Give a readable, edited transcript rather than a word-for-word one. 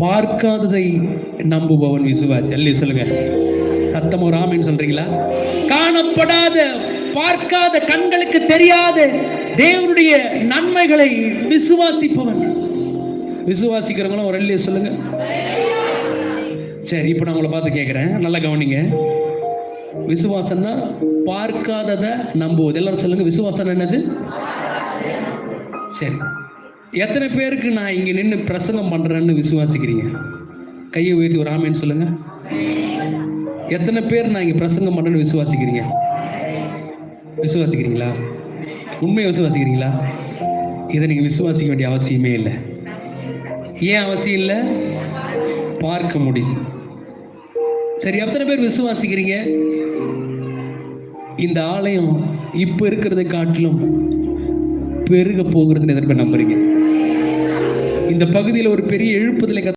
பார்க்காததை நம்புபவன் விசுவாசி. அல்ல சொல்லுங்க சத்தம் ஒரு ஆமீன் சொல்றீங்களா? காணப்படாத, பார்க்காத, கண்களுக்கு தெரியாத தேவனுடைய நன்மைகளை விசுவாசிப்பவன். விசுவாசிக்கிறவங்களும் ஒரு அல்ல சொல்லுங்க. சரி, இப்போ நான் உங்களை பார்த்து கேட்குறேன், நல்லா கவனிங்க. விசுவாசம்னா பார்க்காததை நம்புவது. எல்லாரும் சொல்லுங்க, விசுவாசம் என்னது? சரி, எத்தனை பேருக்கு நான் இங்கே நின்று பிரசங்கம் பண்ணுறேன்னு விசுவாசிக்கிறீங்க? கையை உயர்த்தி ஒரு ஆமேன்னு சொல்லுங்க. எத்தனை பேர் நான் இங்கே பிரசங்கம் பண்ணுறேன்னு விசுவாசிக்கிறீங்க? விசுவாசிக்கிறீங்களா? உண்மையை விசுவாசிக்கிறீங்களா? இதை நீங்கள் விசுவாசிக்க வேண்டிய அவசியமே இல்லை. ஏன் அவசியம் இல்லை? பார்க்க முடியும். சரி, எத்தனை பேர் விசுவாசிக்கிறீங்க இந்த ஆலயம் இப்போ இருக்கிறதை காட்டிலும் பெருக போகிறதுன்னு எதற்கு நம்புறீங்க? இந்த பகுதியில் ஒரு பெரிய எழுப்புதலை